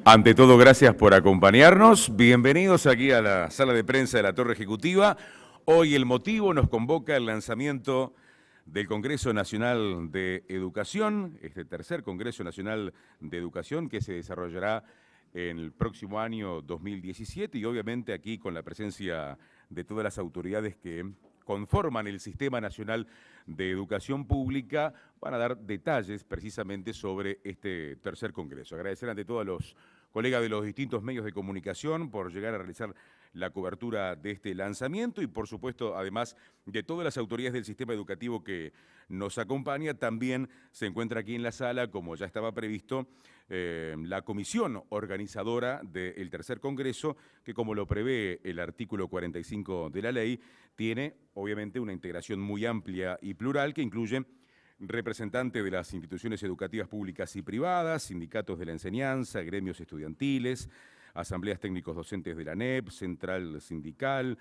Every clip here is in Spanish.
Ante todo, gracias por acompañarnos. Bienvenidos aquí a la sala de prensa de la Torre Ejecutiva. Hoy el motivo nos convoca el lanzamiento del Congreso Nacional de Educación, este tercer Congreso Nacional de Educación que se desarrollará en el próximo año 2017 y obviamente aquí con la presencia de todas las autoridades que conforman el Sistema Nacional de Educación Pública, van a dar detalles precisamente sobre este tercer congreso. Agradecer ante todo a los colegas de los distintos medios de comunicación por llegar a realizar la cobertura de este lanzamiento y por supuesto además de todas las autoridades del sistema educativo que nos acompaña, también se encuentra aquí en la sala, como ya estaba previsto, la comisión organizadora del tercer congreso, que como lo prevé el artículo 45 de la ley, tiene obviamente una integración muy amplia y plural que incluye representantes de las instituciones educativas públicas y privadas, sindicatos de la enseñanza, gremios estudiantiles, asambleas técnicos docentes de la ANEP, central sindical,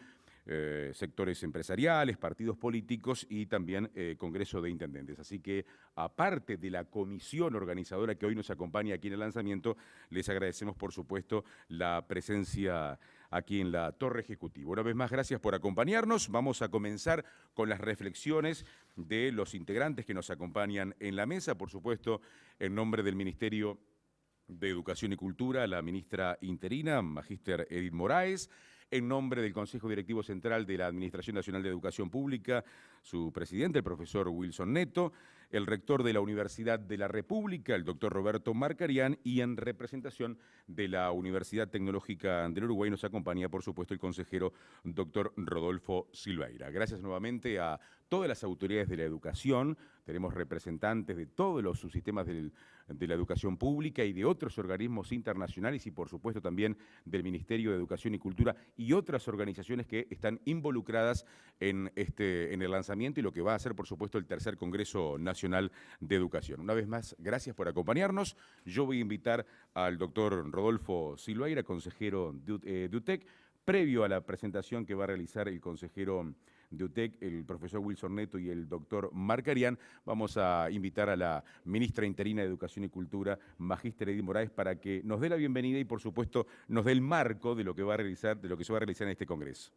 sectores empresariales, partidos políticos y también Congreso de Intendentes. Así que, aparte de la comisión organizadora que hoy nos acompaña aquí en el lanzamiento, les agradecemos, por supuesto, la presencia aquí en la Torre Ejecutiva. Una vez más, gracias por acompañarnos. Vamos a comenzar con las reflexiones de los integrantes que nos acompañan en la mesa, por supuesto, en nombre del Ministerio de Educación y Cultura, la ministra interina, Magíster Edith Moraes, en nombre del Consejo Directivo Central de la Administración Nacional de Educación Pública, su presidente, el profesor Wilson Neto, el rector de la Universidad de la República, el doctor Roberto Marcarián, y en representación de la Universidad Tecnológica del Uruguay nos acompaña, por supuesto, el consejero doctor Rodolfo Silveira. Gracias nuevamente a todas las autoridades de la educación, tenemos representantes de todos los subsistemas de la educación pública y de otros organismos internacionales y por supuesto también del Ministerio de Educación y Cultura y otras organizaciones que están involucradas en el lanzamiento y lo que va a ser por supuesto el tercer Congreso Nacional de Educación. Una vez más, gracias por acompañarnos. Yo voy a invitar al doctor Rodolfo Silveira, consejero de UTEC, previo a la presentación que va a realizar el consejero de UTEC, el profesor Wilson Neto y el doctor Marcarián, vamos a invitar a la ministra interina de Educación y Cultura, Magíster Edith Moraes, para que nos dé la bienvenida y, por supuesto, nos dé el marco de lo que va a realizar, de lo que se va a realizar en este congreso.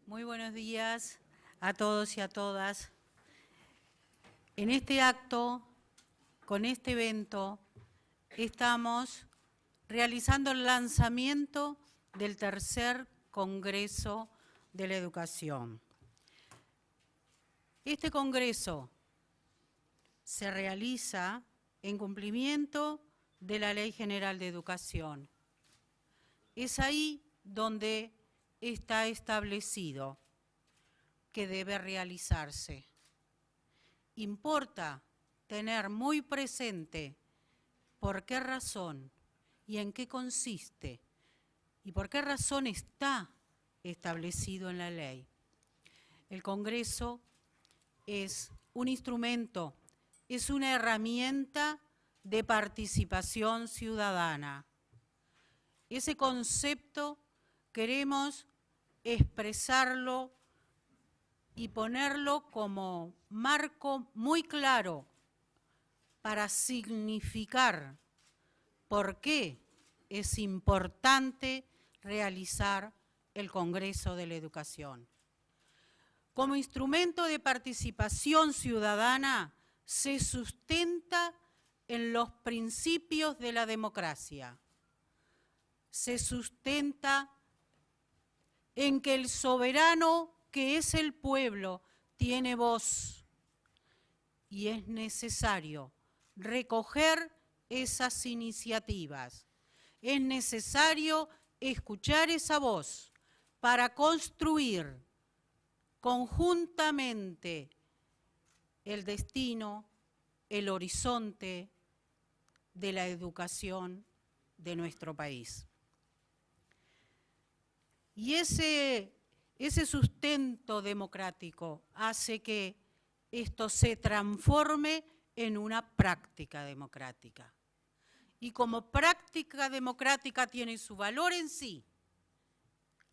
Muy buenos días a todos y a todas. En este acto, con este evento, estamos realizando el lanzamiento del tercer Congreso de la Educación. Este Congreso se realiza en cumplimiento de la Ley General de Educación. Es ahí donde está establecido que debe realizarse. Importa tener muy presente por qué razón y en qué consiste y por qué razón está establecido en la ley. El Congreso es un instrumento, es una herramienta de participación ciudadana. Ese concepto queremos expresarlo y ponerlo como marco muy claro para significar por qué es importante realizar el Congreso de la Educación. Como instrumento de participación ciudadana se sustenta en los principios de la democracia. Se sustenta en que el soberano, que es el pueblo, tiene voz y es necesario recoger esas iniciativas. Es necesario escuchar esa voz para construir conjuntamente el destino, el horizonte de la educación de nuestro país. Y ese sustento democrático hace que esto se transforme en una práctica democrática. Y como práctica democrática tiene su valor en sí,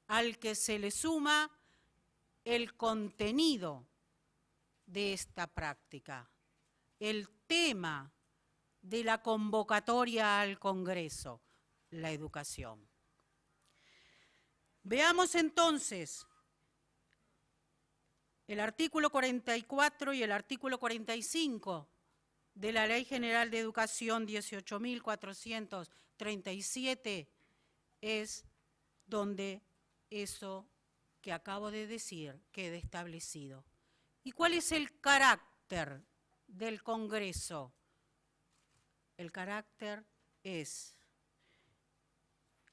al que se le suma el contenido de esta práctica, el tema de la convocatoria al Congreso, la educación. Veamos entonces el artículo 44 y el artículo 45 de la Ley General de Educación 18.437 es donde eso que acabo de decir quede establecido. ¿Y cuál es el carácter del Congreso? El carácter es,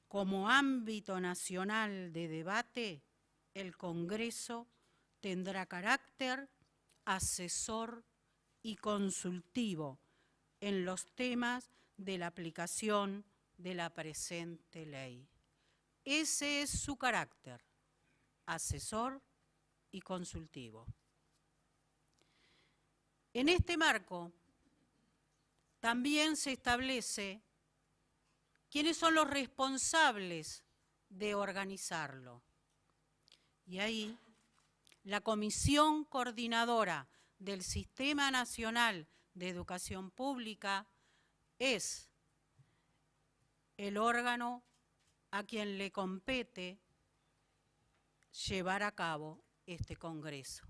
como ámbito nacional de debate, el Congreso tendrá carácter asesor y consultivo en los temas de la aplicación de la presente ley. Ese es su carácter, asesor y consultivo. En este marco también se establece quiénes son los responsables de organizarlo. Y ahí la Comisión Coordinadora del Sistema Nacional de Educación Pública es el órgano a quien le compete llevar a cabo este Congreso.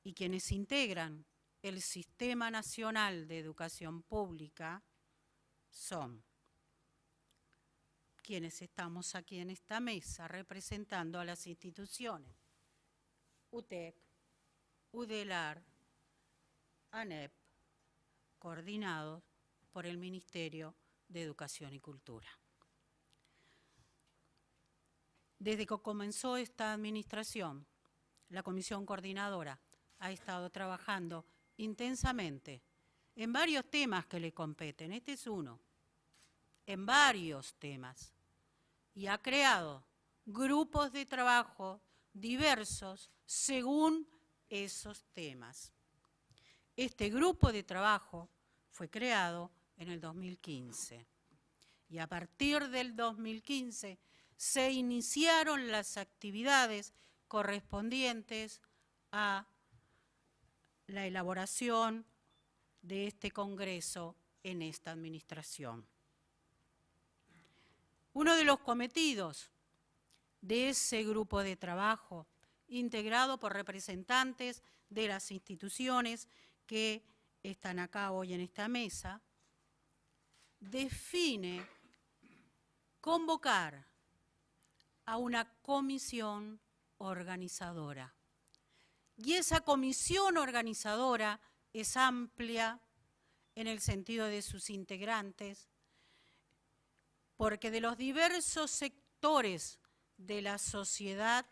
Y quienes integran el Sistema Nacional de Educación Pública son quienes estamos aquí en esta mesa representando a las instituciones: UTEC, UDELAR, ANEP, coordinados por el Ministerio de Educación y Cultura. Desde que comenzó esta administración, la Comisión Coordinadora ha estado trabajando intensamente en varios temas que le competen. Este es uno, en varios temas, y ha creado grupos de trabajo diversos según esos temas. Este grupo de trabajo fue creado en el 2015 y a partir del 2015 se iniciaron las actividades correspondientes a la elaboración de este Congreso en esta administración. Uno de los cometidos de ese grupo de trabajo, integrado por representantes de las instituciones que están acá hoy en esta mesa, define convocar a una comisión organizadora. Y esa comisión organizadora es amplia en el sentido de sus integrantes, porque de los diversos sectores de la sociedad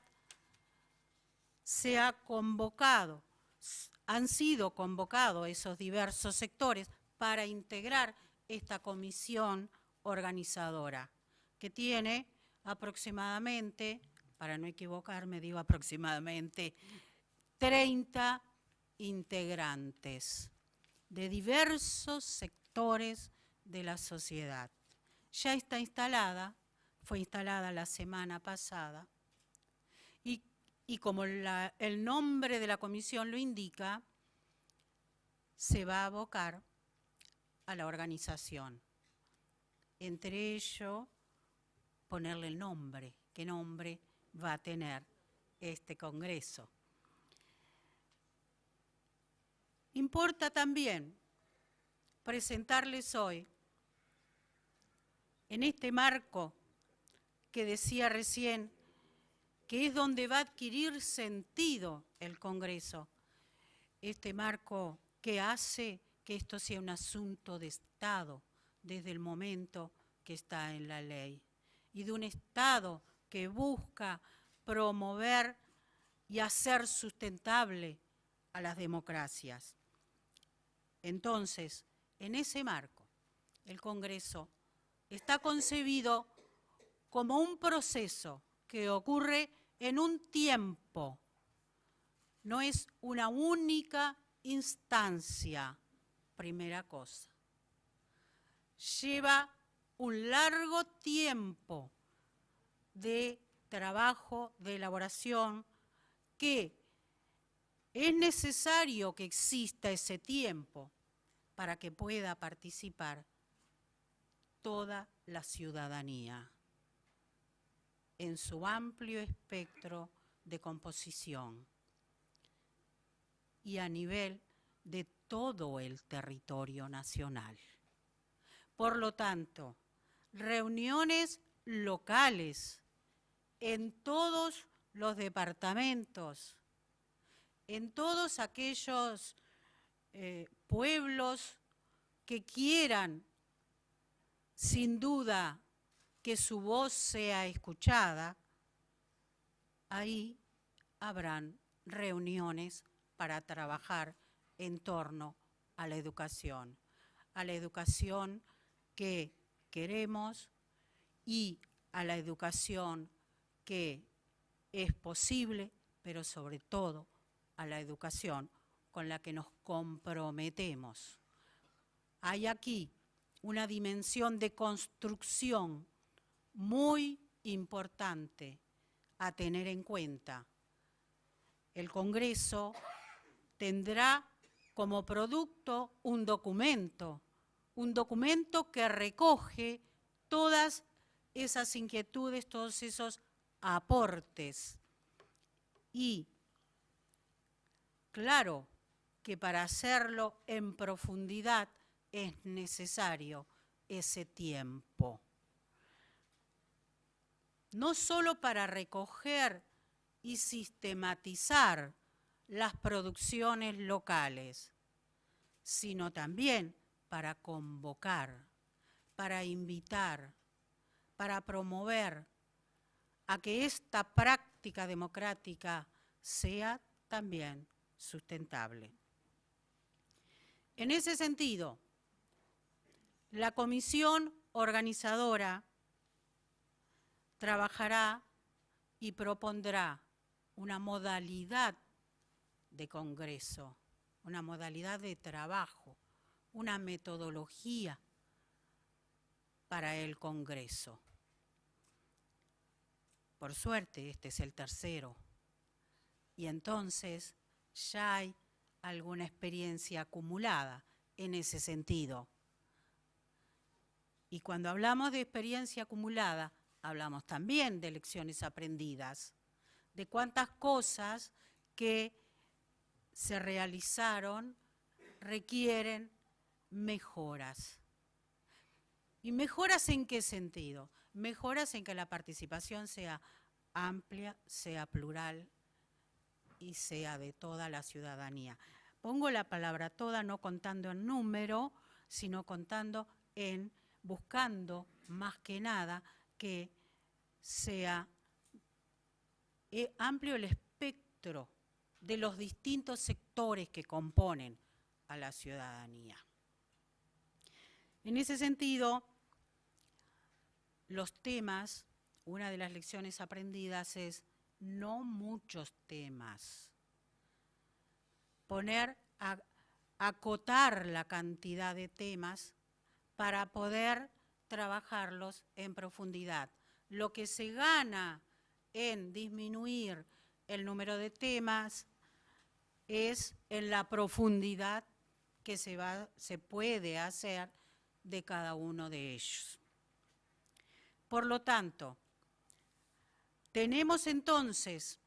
han sido convocados esos diversos sectores para integrar esta comisión organizadora, que tiene aproximadamente, para no equivocarme, digo aproximadamente, 30 integrantes de diversos sectores de la sociedad. Ya está instalada, fue instalada la semana pasada, y como el nombre de la comisión lo indica, se va a abocar a la organización. Entre ellos, ponerle el nombre, qué nombre va a tener este Congreso. Importa también presentarles hoy, en este marco que decía recién, que es donde va a adquirir sentido el Congreso, este marco que hace que esto sea un asunto de Estado desde el momento que está en la ley, y de un Estado que busca promover y hacer sustentable a las democracias. Entonces, en ese marco, el Congreso está concebido como un proceso que ocurre en un tiempo, no es una única instancia, primera cosa. Lleva un largo tiempo de trabajo, de elaboración, que Es necesario que exista ese tiempo para que pueda participar toda la ciudadanía en su amplio espectro de composición y a nivel de todo el territorio nacional. Por lo tanto, reuniones locales en todos los departamentos, en todos aquellos pueblos que quieran, sin duda, que su voz sea escuchada, ahí habrán reuniones para trabajar en torno a la educación que queremos y a la educación que es posible, pero sobre todo a la educación con la que nos comprometemos. Hay aquí una dimensión de construcción muy importante a tener en cuenta. El Congreso tendrá como producto un documento que recoge todas esas inquietudes, todos esos aportes. Y claro que para hacerlo en profundidad es necesario ese tiempo. No solo para recoger y sistematizar las producciones locales, sino también para convocar, para invitar, para promover a que esta práctica democrática sea también sustentable. En ese sentido, la comisión organizadora trabajará y propondrá una modalidad de congreso, una modalidad de trabajo, una metodología para el congreso. Por suerte, este es el tercero. Y entonces ya hay alguna experiencia acumulada en ese sentido. Y cuando hablamos de experiencia acumulada, hablamos también de lecciones aprendidas, de cuántas cosas que se realizaron requieren mejoras. ¿Y mejoras en qué sentido? Mejoras en que la participación sea amplia, sea plural y sea de toda la ciudadanía. Pongo la palabra toda no contando en número, sino buscando más que nada que sea amplio el espectro de los distintos sectores que componen a la ciudadanía. En ese sentido, los temas, una de las lecciones aprendidas es no muchos temas. Acotar la cantidad de temas para poder trabajarlos en profundidad. Lo que se gana en disminuir el número de temas es en la profundidad que se puede hacer de cada uno de ellos. Por lo tanto, tenemos entonces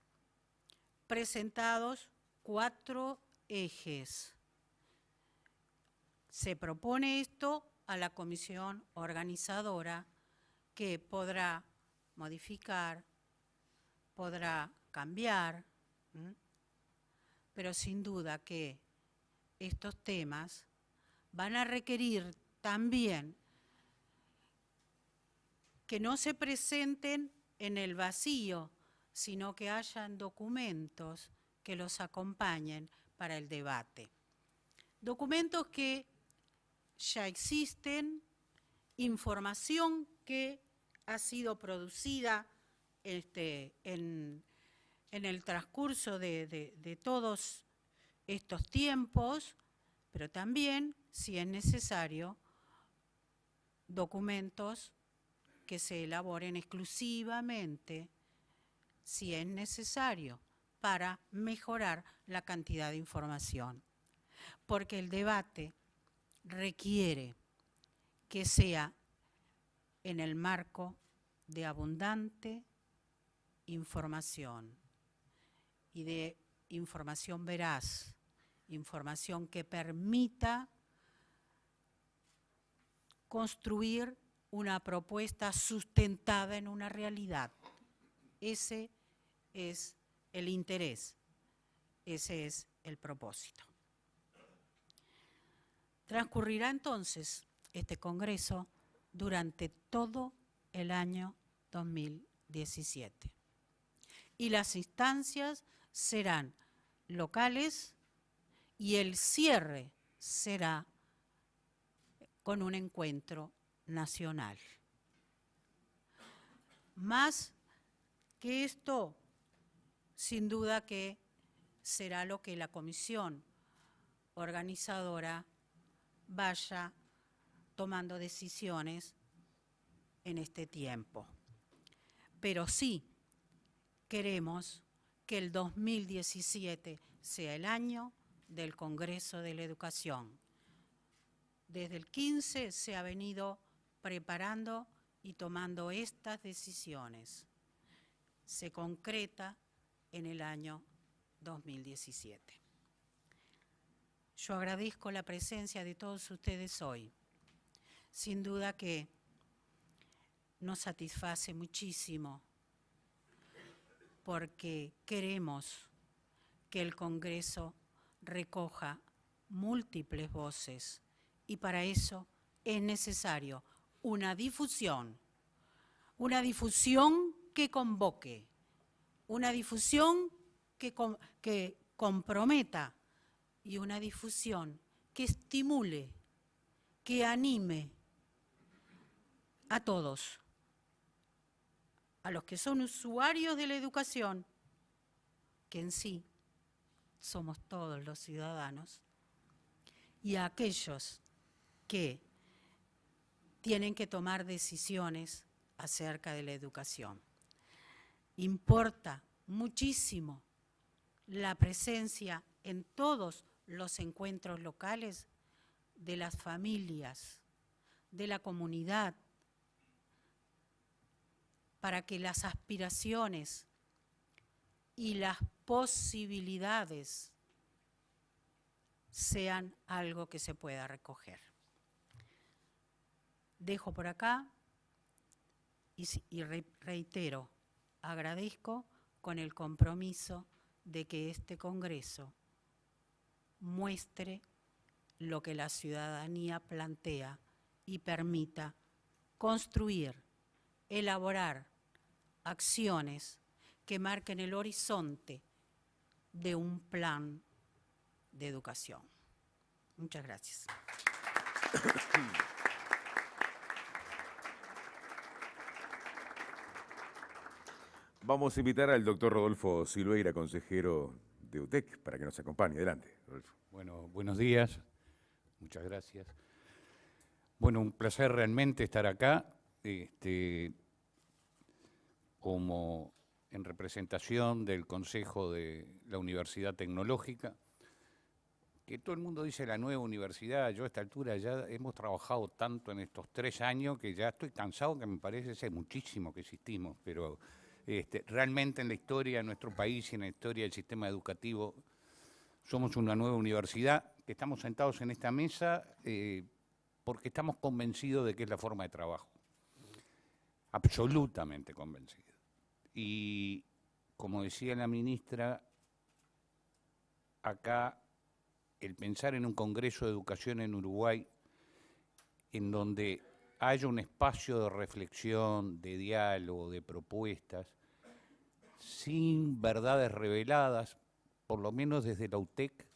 presentados 4 ejes. Se propone esto a la comisión organizadora que podrá modificar, podrá cambiar, pero sin duda que estos temas van a requerir también que no se presenten en el vacío, sino que hayan documentos que los acompañen para el debate. Documentos que ya existen, información que ha sido producida en el transcurso de todos estos tiempos, pero también, si es necesario, documentos que se elaboren exclusivamente, si es necesario, para mejorar la cantidad de información. Porque el debate requiere que sea en el marco de abundante información y de información veraz, información que permita construir una propuesta sustentada en una realidad. Ese es el interés, ese es el propósito. Transcurrirá entonces este Congreso durante todo el año 2017. Y las instancias serán locales y el cierre será con un encuentro nacional. Más que esto, sin duda que será lo que la comisión organizadora vaya tomando decisiones en este tiempo. Pero sí queremos que el 2017 sea el año del Congreso de la Educación. Desde el 15 se ha venido preparando y tomando estas decisiones. Se concreta en el año 2017. Yo agradezco la presencia de todos ustedes hoy. Sin duda que nos satisface muchísimo porque queremos que el Congreso recoja múltiples voces y para eso es necesario una difusión que convoque, una difusión que comprometa y una difusión que estimule, que anime a todos, a los que son usuarios de la educación, que en sí somos todos los ciudadanos, y a aquellos que tienen que tomar decisiones acerca de la educación. Importa muchísimo la presencia en todos los encuentros locales de las familias, de la comunidad, para que las aspiraciones y las posibilidades sean algo que se pueda recoger. Dejo por acá y reitero, agradezco con el compromiso de que este Congreso muestre lo que la ciudadanía plantea y permita construir, elaborar acciones que marquen el horizonte de un plan de educación. Muchas gracias. Vamos a invitar al doctor Rodolfo Silveira, consejero de UTEC, para que nos acompañe. Adelante, Rodolfo. Bueno, buenos días. Muchas gracias. Bueno, un placer realmente estar acá, como en representación del Consejo de la Universidad Tecnológica, que todo el mundo dice la nueva universidad. Yo a esta altura ya hemos trabajado tanto en estos 3 años que ya estoy cansado, que me parece ser muchísimo que existimos, pero realmente en la historia de nuestro país y en la historia del sistema educativo somos una nueva universidad, que estamos sentados en esta mesa porque estamos convencidos de que es la forma de trabajo, absolutamente convencidos. Y como decía la ministra, acá el pensar en un Congreso de Educación en Uruguay, en donde haya un espacio de reflexión, de diálogo, de propuestas, sin verdades reveladas, por lo menos desde la UTEC,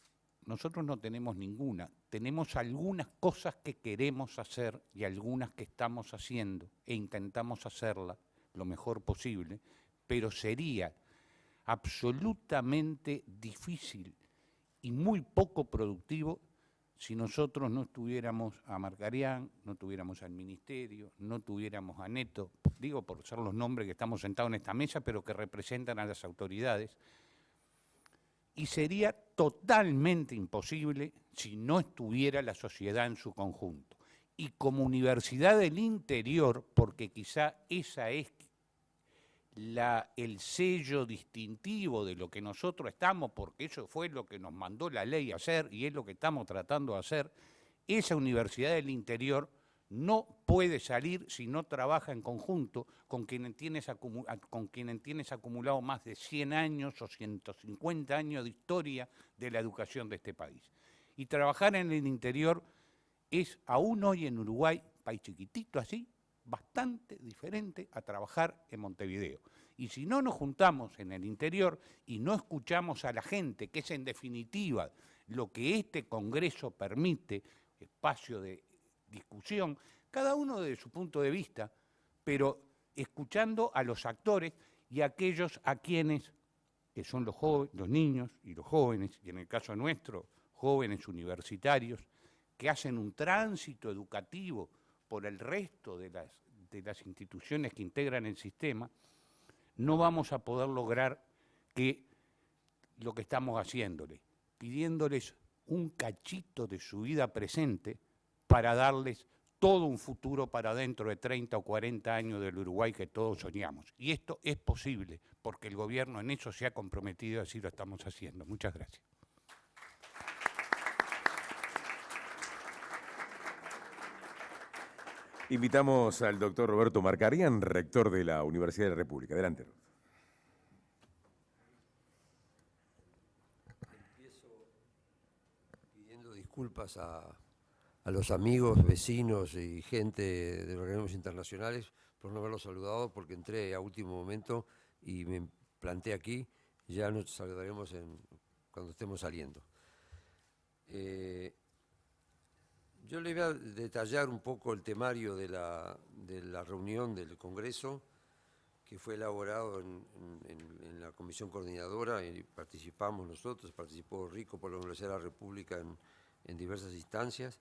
nosotros no tenemos ninguna. Tenemos algunas cosas que queremos hacer y algunas que estamos haciendo e intentamos hacerlas lo mejor posible, pero sería absolutamente difícil y muy poco productivo si nosotros no tuviéramos a Marcarián, no tuviéramos al Ministerio, no tuviéramos a Neto, digo por ser los nombres que estamos sentados en esta mesa, pero que representan a las autoridades, y sería totalmente imposible si no estuviera la sociedad en su conjunto. Y como universidad del interior, porque quizá esa es el sello distintivo de lo que nosotros estamos, porque eso fue lo que nos mandó la ley a hacer y es lo que estamos tratando de hacer, esa universidad del interior no puede salir si no trabaja en conjunto con quienes tienes acumulado más de 100 años o 150 años de historia de la educación de este país. Y trabajar en el interior es, aún hoy en Uruguay, país chiquitito así, bastante diferente a trabajar en Montevideo. Y si no nos juntamos en el interior y no escuchamos a la gente, que es en definitiva lo que este Congreso permite, espacio de discusión, cada uno desde su punto de vista, pero escuchando a los actores y a aquellos a quienes, que son los niños y los jóvenes, y en el caso nuestro, jóvenes universitarios, que hacen un tránsito educativo por el resto de las instituciones que integran el sistema, no vamos a poder lograr que lo que estamos haciéndole, pidiéndoles un cachito de su vida presente para darles todo un futuro para dentro de 30 o 40 años del Uruguay que todos soñamos. Y esto es posible, porque el gobierno en eso se ha comprometido y así lo estamos haciendo. Muchas gracias. Invitamos al doctor Roberto Marcarian, rector de la Universidad de la República. Adelante. Empiezo pidiendo disculpas a los amigos, vecinos y gente de los organismos internacionales por no haberlos saludado, porque entré a último momento y me planté aquí. Ya nos saludaremos cuando estemos saliendo. Yo le voy a detallar un poco el temario de la reunión del Congreso, que fue elaborado en la Comisión Coordinadora, y participamos nosotros, participó Rico por la Universidad de la República en diversas instancias,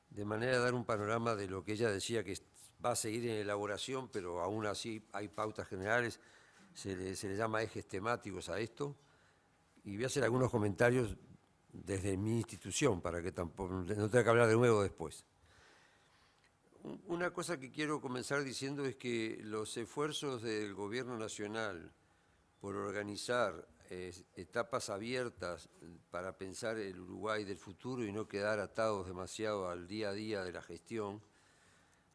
de manera de dar un panorama de lo que ella decía que va a seguir en elaboración, pero aún así hay pautas generales, se le llama ejes temáticos a esto, y voy a hacer algunos comentarios desde mi institución, para que tampoco no tenga que hablar de nuevo después. Una cosa que quiero comenzar diciendo es que los esfuerzos del Gobierno Nacional por organizar etapas abiertas para pensar el Uruguay del futuro y no quedar atados demasiado al día a día de la gestión,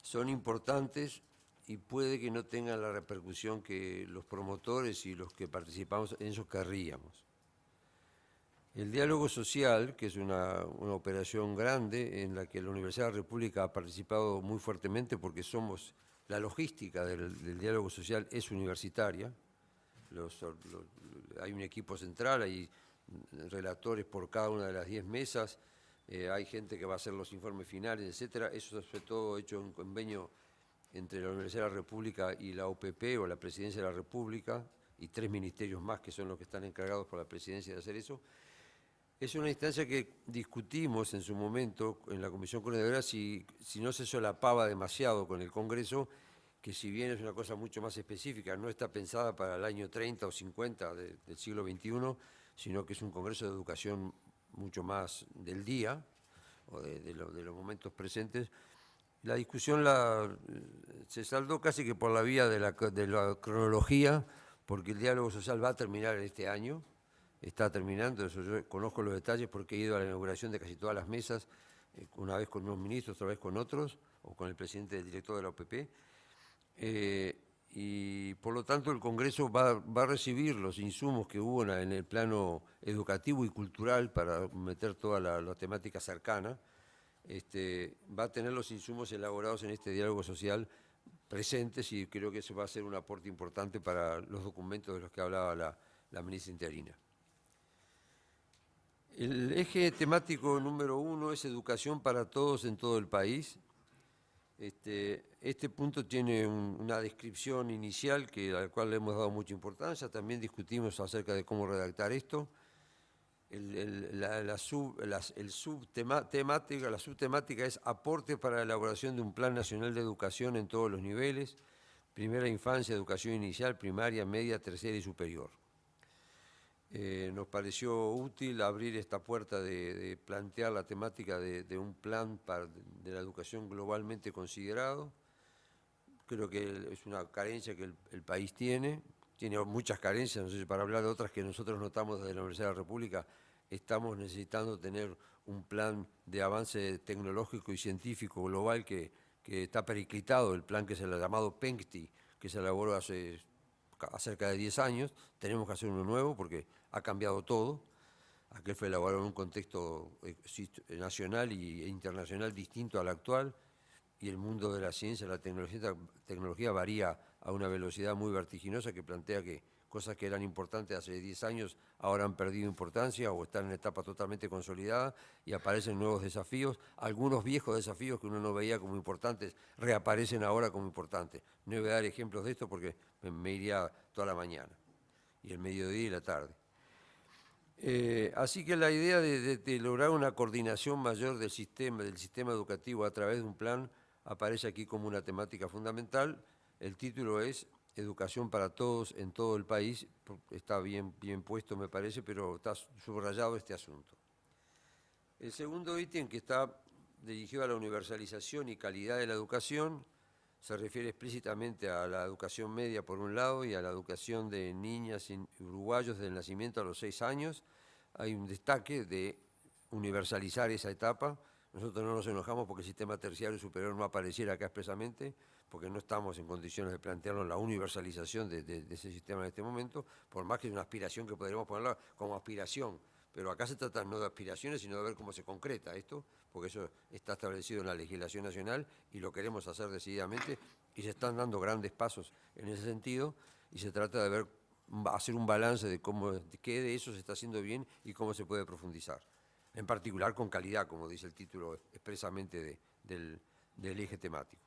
son importantes y puede que no tengan la repercusión que los promotores y los que participamos en eso querríamos. El diálogo social, que es una operación grande en la que la Universidad de la República ha participado muy fuertemente porque la logística del diálogo social es universitaria. Hay un equipo central, hay relatores por cada una de las 10 mesas, hay gente que va a hacer los informes finales, etc. Eso fue todo hecho en convenio entre la Universidad de la República y la OPP o la Presidencia de la República y 3 ministerios más que son los que están encargados por la Presidencia de hacer eso. Es una instancia que discutimos en su momento en la Comisión Coordinadora si no se solapaba demasiado con el Congreso, que si bien es una cosa mucho más específica, no está pensada para el año 30 o 50 del siglo XXI, sino que es un Congreso de Educación mucho más del día o de los momentos presentes. La discusión se saldó casi que por la vía de la cronología, porque el diálogo social va a terminar en este año. Está terminando, eso yo conozco los detalles porque he ido a la inauguración de casi todas las mesas, una vez con unos ministros, otra vez con otros, o con el presidente del director de la OPP, y por lo tanto el Congreso va a recibir los insumos que hubo en el plano educativo y cultural para meter toda la temática cercana, va a tener los insumos elaborados en este diálogo social presentes y creo que eso va a ser un aporte importante para los documentos de los que hablaba la ministra interina. El eje temático número 1 es educación para todos en todo el país. Este punto tiene una descripción inicial a la cual le hemos dado mucha importancia. También discutimos acerca de cómo redactar esto. La subtemática es aporte para la elaboración de un plan nacional de educación en todos los niveles, primera infancia, educación inicial, primaria, media, tercera y superior. Nos pareció útil abrir esta puerta de plantear la temática de un plan de la educación globalmente considerado. Creo que es una carencia que el país tiene muchas carencias, no sé si para hablar de otras que nosotros notamos desde la Universidad de la República, estamos necesitando tener un plan de avance tecnológico y científico global que está periclitado, el plan que se le ha llamado PENCTI, que se elaboró hace cerca de 10 años, tenemos que hacer uno nuevo porque ha cambiado todo. Aquel fue elaborado en un contexto nacional e internacional distinto al actual, y el mundo de la ciencia, la tecnología varía a una velocidad muy vertiginosa que plantea que cosas que eran importantes hace 10 años ahora han perdido importancia o están en etapa totalmente consolidada y aparecen nuevos desafíos. Algunos viejos desafíos que uno no veía como importantes reaparecen ahora como importantes. No voy a dar ejemplos de esto porque me iría toda la mañana, y el mediodía y la tarde. Así que la idea de lograr una coordinación mayor del sistema educativo a través de un plan aparece aquí como una temática fundamental. El título es Educación para todos en todo el país. Está bien puesto, me parece, pero está subrayado este asunto. El segundo ítem, que está dirigido a la universalización y calidad de la educación, se refiere explícitamente a la educación media por un lado y a la educación de niñas y uruguayos desde el nacimiento a los 6 años. Hay un destaque de universalizar esa etapa. Nosotros no nos enojamos porque el sistema terciario superior no apareciera acá expresamente, porque no estamos en condiciones de plantearnos la universalización de ese sistema en este momento, por más que es una aspiración que podríamos ponerla como aspiración. Pero acá se trata no de aspiraciones, sino de ver cómo se concreta esto, porque eso está establecido en la legislación nacional y lo queremos hacer decididamente, y se están dando grandes pasos en ese sentido, y se trata de hacer un balance de qué de eso se está haciendo bien y cómo se puede profundizar. En particular con calidad, como dice el título expresamente del eje temático.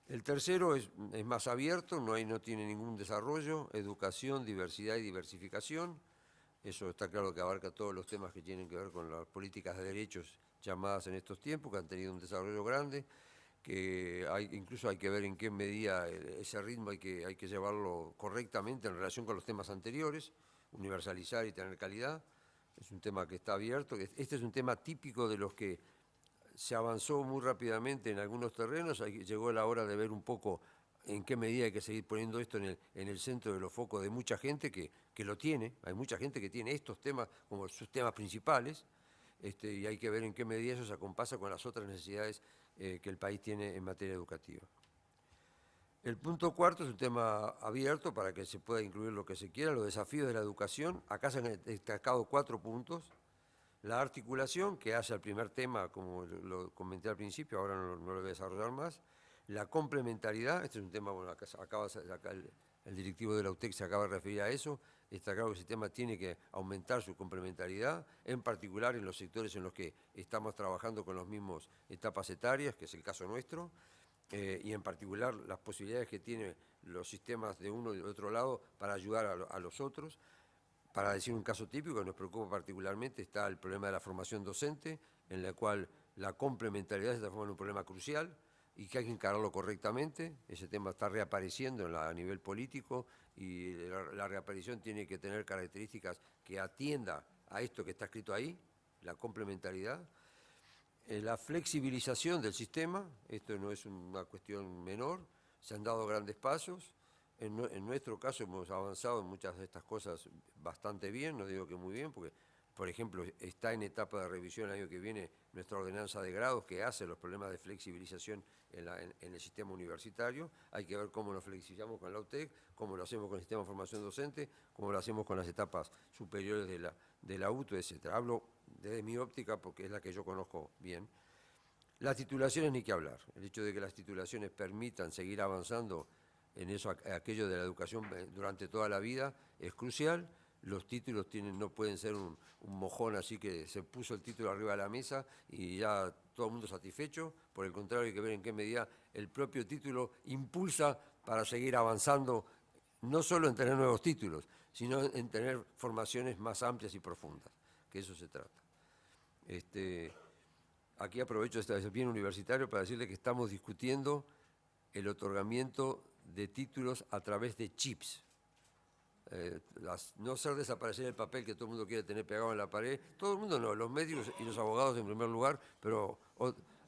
El tercero es más abierto, no tiene ningún desarrollo: educación, diversidad y diversificación. Eso está claro que abarca todos los temas que tienen que ver con las políticas de derechos llamadas en estos tiempos, que han tenido un desarrollo grande, que incluso hay que ver en qué medida ese ritmo hay que llevarlo correctamente en relación con los temas anteriores, universalizar y tener calidad. Es un tema que está abierto. Este es un tema típico de los que se avanzó muy rápidamente en algunos terrenos. Llegó la hora de ver un poco en qué medida hay que seguir poniendo esto en el centro de los focos de mucha gente que lo tiene. Hay mucha gente que tiene estos temas como sus temas principales, y hay que ver en qué medida eso se acompasa con las otras necesidades que el país tiene en materia educativa. El punto cuarto es un tema abierto para que se pueda incluir lo que se quiera: los desafíos de la educación. Acá se han destacado 4 puntos. La articulación, que hace al primer tema, como lo comenté al principio, ahora no lo voy a desarrollar más. La complementariedad, este es un tema, bueno, acá el directivo de la UTEC se acaba de referir a eso. Está claro que el sistema tiene que aumentar su complementariedad, en particular en los sectores en los que estamos trabajando con las mismas etapas etarias, que es el caso nuestro, y en particular las posibilidades que tienen los sistemas de uno y del otro lado para ayudar a los otros. Para decir un caso típico que nos preocupa particularmente, está el problema de la formación docente, en la cual la complementariedad se transforma en un problema crucial y que hay que encararlo correctamente. Ese tema está reapareciendo a nivel político, y la reaparición tiene que tener características que atienda a esto que está escrito ahí, la complementariedad. La flexibilización del sistema, esto no es una cuestión menor, se han dado grandes pasos. En nuestro caso hemos avanzado en muchas de estas cosas bastante bien, no digo que muy bien, porque, por ejemplo, está en etapa de revisión el año que viene nuestra ordenanza de grados, que hace los problemas de flexibilización en el sistema universitario. Hay que ver cómo nos flexibilizamos con la UTEC, cómo lo hacemos con el sistema de formación docente, cómo lo hacemos con las etapas superiores de la UTU, etc. Hablo desde mi óptica porque es la que yo conozco bien. Las titulaciones ni que hablar. El hecho de que las titulaciones permitan seguir avanzando en eso, aquello de la educación durante toda la vida, es crucial. Los títulos no pueden ser un mojón así que se puso el título arriba de la mesa y ya todo el mundo satisfecho. Por el contrario, hay que ver en qué medida el propio título impulsa para seguir avanzando, no solo en tener nuevos títulos, sino en tener formaciones más amplias y profundas, que eso se trata. Aquí aprovecho este bien universitario para decirle que estamos discutiendo el otorgamiento de títulos a través de chips. no hacer desaparecer el papel que todo el mundo quiere tener pegado en la pared. Todo el mundo no, los medios y los abogados en primer lugar, pero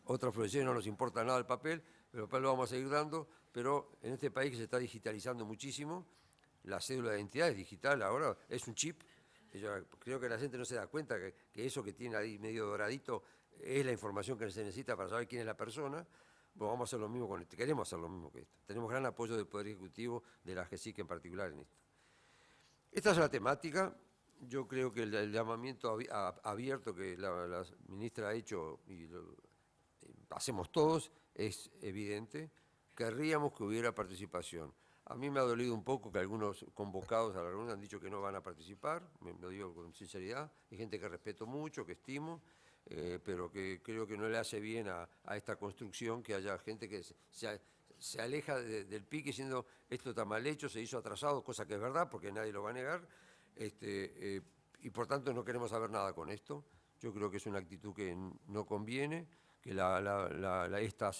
otras profesiones no nos importa nada el papel, pero el papel lo vamos a seguir dando, pero en este país que se está digitalizando muchísimo, la cédula de identidad es digital ahora, es un chip. Yo creo que la gente no se da cuenta que eso que tiene ahí medio doradito es la información que se necesita para saber quién es la persona. Bueno, vamos a hacer lo mismo con esto, queremos hacer lo mismo que esto. Tenemos gran apoyo del Poder Ejecutivo, de la AGESIC en particular en esto. Esta es la temática. Yo creo que el llamamiento abierto que la ministra ha hecho, y lo hacemos todos, es evidente. Querríamos que hubiera participación. A mí me ha dolido un poco que algunos convocados a la reunión han dicho que no van a participar, me lo digo con sinceridad. Hay gente que respeto mucho, que estimo, pero que creo que no le hace bien a esta construcción que haya gente que se aleja del pique diciendo esto está mal hecho, se hizo atrasado, cosa que es verdad porque nadie lo va a negar, y por tanto no queremos saber nada con esto. Yo creo que es una actitud que no conviene, que esta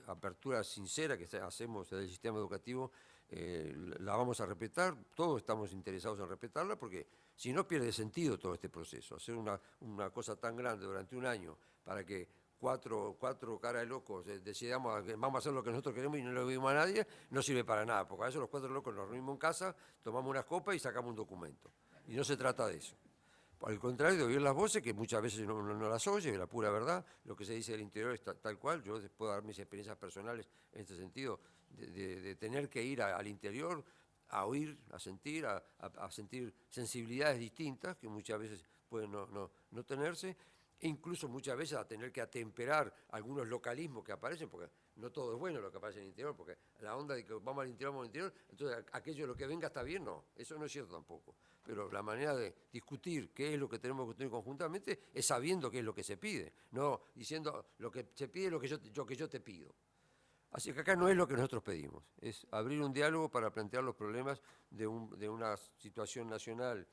apertura sincera que hacemos del sistema educativo la vamos a respetar, todos estamos interesados en respetarla, porque si no pierde sentido todo este proceso. Hacer una cosa tan grande durante un año para que cuatro caras de locos decidamos que vamos a hacer lo que nosotros queremos y no le oímos a nadie, no sirve para nada, porque a veces los 4 locos nos reunimos en casa, tomamos unas copas y sacamos un documento. Y no se trata de eso. Al contrario, de oír las voces, que muchas veces no las oye, es la pura verdad. Lo que se dice del interior es tal cual. Yo puedo dar mis experiencias personales en este sentido, de tener que ir al interior a oír, a sentir sensibilidades distintas que muchas veces pueden no tenerse, e incluso muchas veces a tener que atemperar algunos localismos que aparecen, porque no todo es bueno lo que aparece en el interior, porque la onda de que vamos al interior, entonces aquello lo que venga está bien, no, eso no es cierto tampoco. Pero la manera de discutir qué es lo que tenemos que construir conjuntamente es sabiendo qué es lo que se pide, no diciendo lo que se pide es lo que yo te pido. Así que acá no es lo que nosotros pedimos, es abrir un diálogo para plantear los problemas de una situación nacional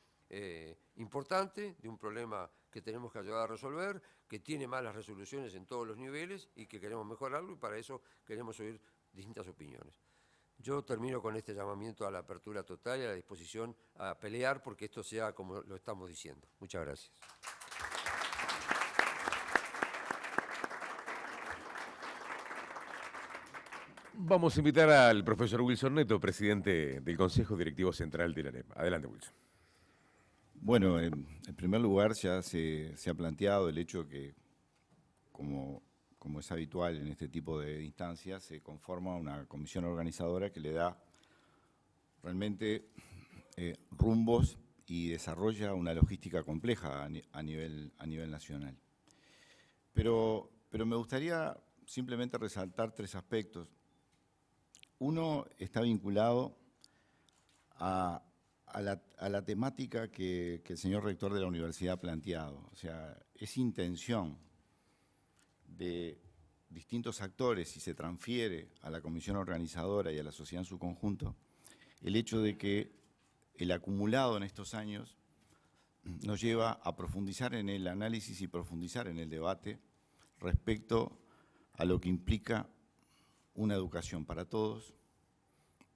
importante, de un problema que tenemos que ayudar a resolver, que tiene malas resoluciones en todos los niveles y que queremos mejorarlo, y para eso queremos oír distintas opiniones. Yo termino con este llamamiento a la apertura total y a la disposición a pelear porque esto sea como lo estamos diciendo. Muchas gracias. Vamos a invitar al profesor Wilson Neto, presidente del Consejo Directivo Central de la ANEP. Adelante, Wilson. Bueno, en primer lugar ya se ha planteado el hecho que, como es habitual en este tipo de instancias, se conforma una comisión organizadora que le da realmente rumbos y desarrolla una logística compleja a nivel nacional. Pero me gustaría simplemente resaltar 3 aspectos. Uno está vinculado a la temática que el señor rector de la universidad ha planteado. O sea, es intención de distintos actores, si se transfiere a la comisión organizadora y a la sociedad en su conjunto, el hecho de que el acumulado en estos años nos lleva a profundizar en el análisis y profundizar en el debate respecto a lo que implica una educación para todos,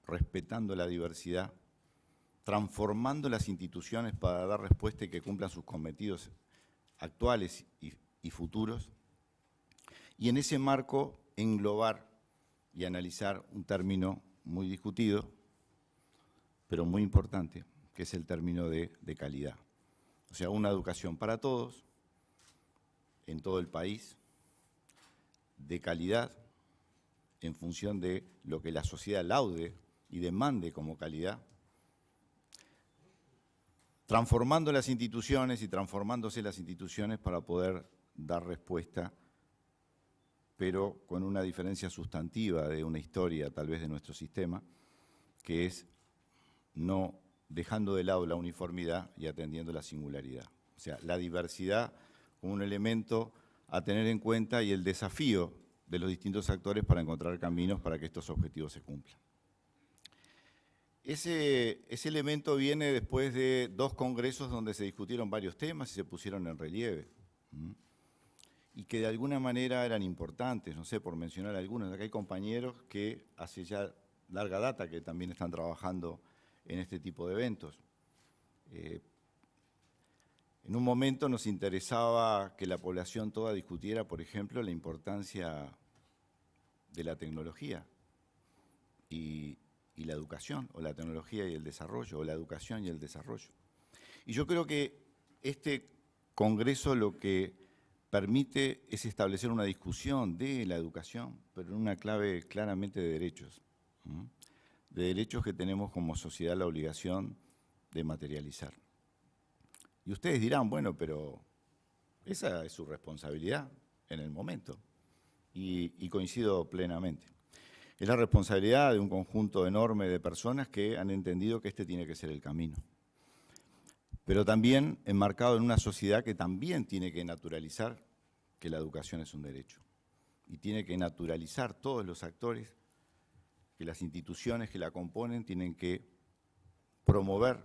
respetando la diversidad, transformando las instituciones para dar respuesta y que cumplan sus cometidos actuales y futuros, y en ese marco englobar y analizar un término muy discutido, pero muy importante, que es el término de calidad. O sea, una educación para todos, en todo el país, de calidad, en función de lo que la sociedad laude y demande como calidad, transformando las instituciones y transformándose las instituciones para poder dar respuesta, pero con una diferencia sustantiva de una historia tal vez de nuestro sistema, que es no dejando de lado la uniformidad y atendiendo la singularidad. O sea, la diversidad como un elemento a tener en cuenta y el desafío de los distintos actores para encontrar caminos para que estos objetivos se cumplan. Ese elemento viene después de 2 congresos donde se discutieron varios temas y se pusieron en relieve, y que de alguna manera eran importantes, no sé, por mencionar algunos. Acá hay compañeros que hace ya larga data que también están trabajando en este tipo de eventos. En un momento nos interesaba que la población toda discutiera, por ejemplo, la importancia de la tecnología y la educación, o la tecnología y el desarrollo, o la educación y el desarrollo. Y yo creo que este Congreso lo que permite es establecer una discusión de la educación, pero en una clave claramente de derechos, de derechos que tenemos como sociedad la obligación de materializar. Y ustedes dirán, bueno, pero esa es su responsabilidad en el momento, y coincido plenamente. Es la responsabilidad de un conjunto enorme de personas que han entendido que este tiene que ser el camino. Pero también enmarcado en una sociedad que también tiene que naturalizar que la educación es un derecho. Y tiene que naturalizar todos los actores, que las instituciones que la componen tienen que promover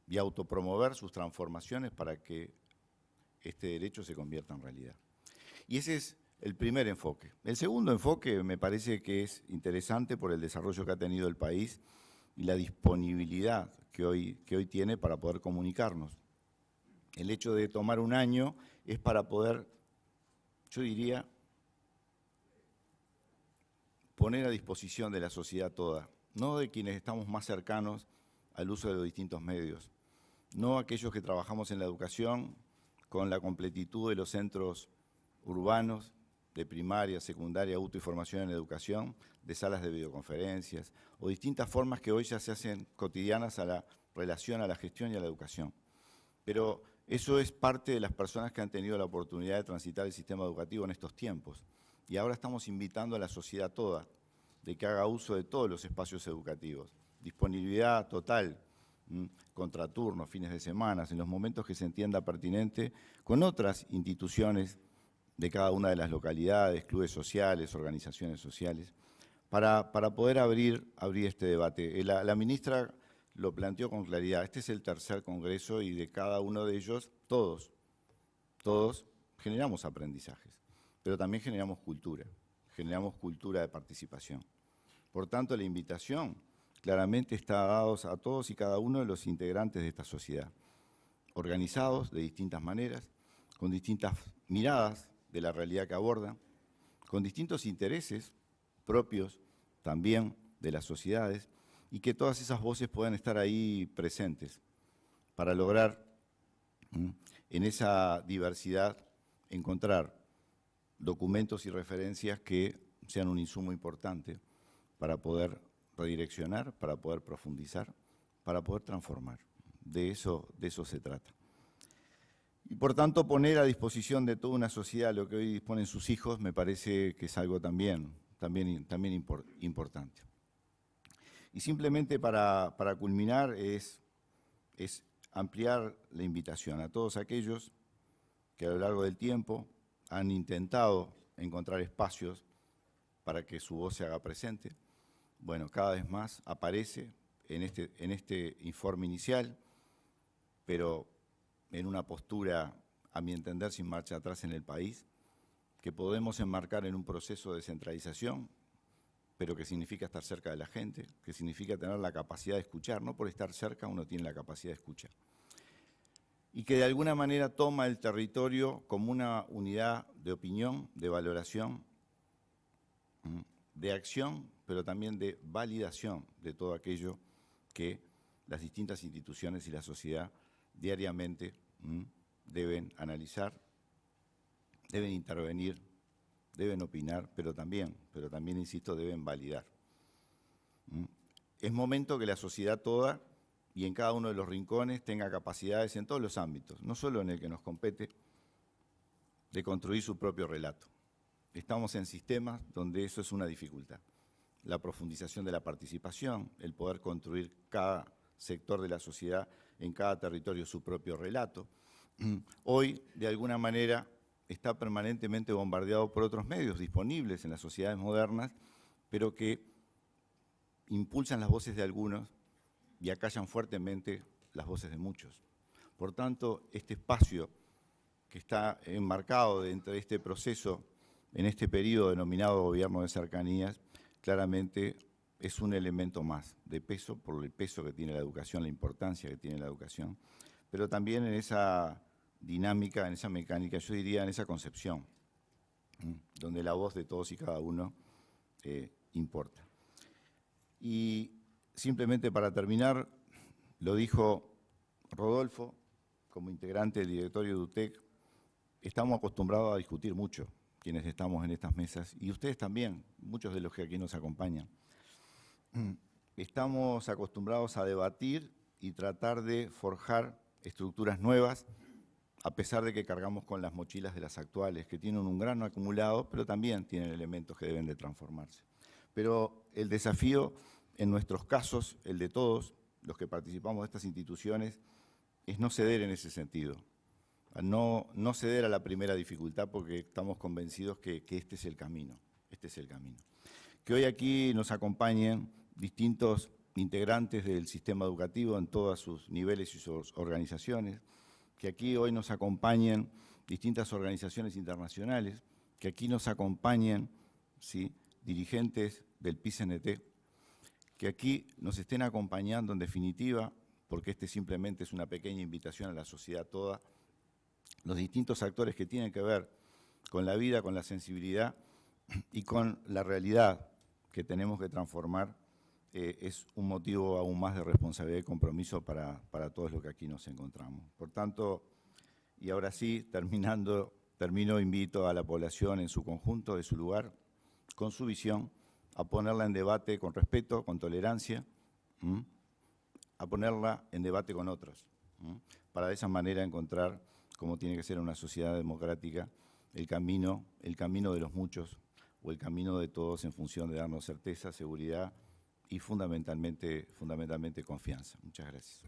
y autopromover sus transformaciones para que este derecho se convierta en realidad. Y ese es el primer enfoque. El segundo enfoque me parece que es interesante por el desarrollo que ha tenido el país y la disponibilidad que hoy tiene para poder comunicarnos. El hecho de tomar un año es para poder, yo diría, poner a disposición de la sociedad toda, no de quienes estamos más cercanos al uso de los distintos medios, no aquellos que trabajamos en la educación con la completitud de los centros urbanos, de primaria, secundaria, auto y formación en educación, de salas de videoconferencias, o distintas formas que hoy ya se hacen cotidianas a la relación, a la gestión y a la educación. Pero eso es parte de las personas que han tenido la oportunidad de transitar el sistema educativo en estos tiempos. Y ahora estamos invitando a la sociedad toda de que haga uso de todos los espacios educativos. Disponibilidad total, contraturnos, fines de semana, en los momentos que se entienda pertinente, con otras instituciones de cada una de las localidades, clubes sociales, organizaciones sociales, para poder abrir este debate. La ministra lo planteó con claridad. Este es el tercer congreso y de cada uno de ellos, todos generamos aprendizajes, pero también generamos cultura de participación. Por tanto, la invitación claramente está dada a todos y cada uno de los integrantes de esta sociedad, organizados de distintas maneras, con distintas miradas de la realidad que abordan, con distintos intereses propios también de las sociedades, y que todas esas voces puedan estar ahí presentes para lograr en esa diversidad encontrar documentos y referencias que sean un insumo importante para poder redireccionar, para poder profundizar, para poder transformar. De eso se trata. Y por tanto, poner a disposición de toda una sociedad lo que hoy disponen sus hijos me parece que es algo también importante. Y simplemente para culminar es ampliar la invitación a todos aquellos que a lo largo del tiempo han intentado encontrar espacios para que su voz se haga presente. Bueno, cada vez más aparece en este informe inicial, pero en una postura, a mi entender, sin marcha atrás en el país, que podemos enmarcar en un proceso de descentralización, pero que significa estar cerca de la gente, que significa tener la capacidad de escuchar. No por estar cerca uno tiene la capacidad de escuchar. Y que de alguna manera toma el territorio como una unidad de opinión, de valoración, de acción, pero también de validación de todo aquello que las distintas instituciones y la sociedad diariamente deben analizar, deben intervenir, deben opinar, pero también, insisto, deben validar. Es momento que la sociedad toda y en cada uno de los rincones tenga capacidades en todos los ámbitos, no solo en el que nos compete, de construir su propio relato. Estamos en sistemas donde eso es una dificultad. La profundización de la participación, el poder construir cada sector de la sociedad en cada territorio su propio relato. Hoy, de alguna manera, está permanentemente bombardeado por otros medios disponibles en las sociedades modernas, pero que impulsan las voces de algunos y acallan fuertemente las voces de muchos. Por tanto, este espacio que está enmarcado dentro de este proceso, en este periodo denominado gobierno de cercanías, claramente es un elemento más de peso, por el peso que tiene la educación, la importancia que tiene la educación, pero también en esa dinámica, en esa mecánica, yo diría en esa concepción, donde la voz de todos y cada uno importa. Y simplemente para terminar, lo dijo Rodolfo, como integrante del directorio de UTEC, estamos acostumbrados a discutir mucho, quienes estamos en estas mesas, y ustedes también, muchos de los que aquí nos acompañan. Estamos acostumbrados a debatir y tratar de forjar estructuras nuevas, a pesar de que cargamos con las mochilas de las actuales, que tienen un gran acumulado, pero también tienen elementos que deben de transformarse. Pero el desafío, en nuestros casos, el de todos los que participamos de estas instituciones, es no ceder en ese sentido. No ceder a la primera dificultad, porque estamos convencidos que este es el camino, Que hoy aquí nos acompañen distintos integrantes del sistema educativo en todos sus niveles y sus organizaciones, que aquí hoy nos acompañen distintas organizaciones internacionales, que aquí nos acompañen, ¿sí?, dirigentes del PICNT, que aquí nos estén acompañando en definitiva, porque este simplemente es una pequeña invitación a la sociedad toda, los distintos actores que tienen que ver con la vida, con la sensibilidad y con la realidad que tenemos que transformar, es un motivo aún más de responsabilidad y compromiso para todos los que aquí nos encontramos. Por tanto, y ahora sí, termino, invito a la población en su conjunto, de su lugar, con su visión, a ponerla en debate con respeto, con tolerancia, a ponerla en debate con otros, para de esa manera encontrar cómo tiene que ser una sociedad democrática, el camino de los muchos o el camino de todos en función de darnos certeza, seguridad y fundamentalmente confianza. Muchas gracias.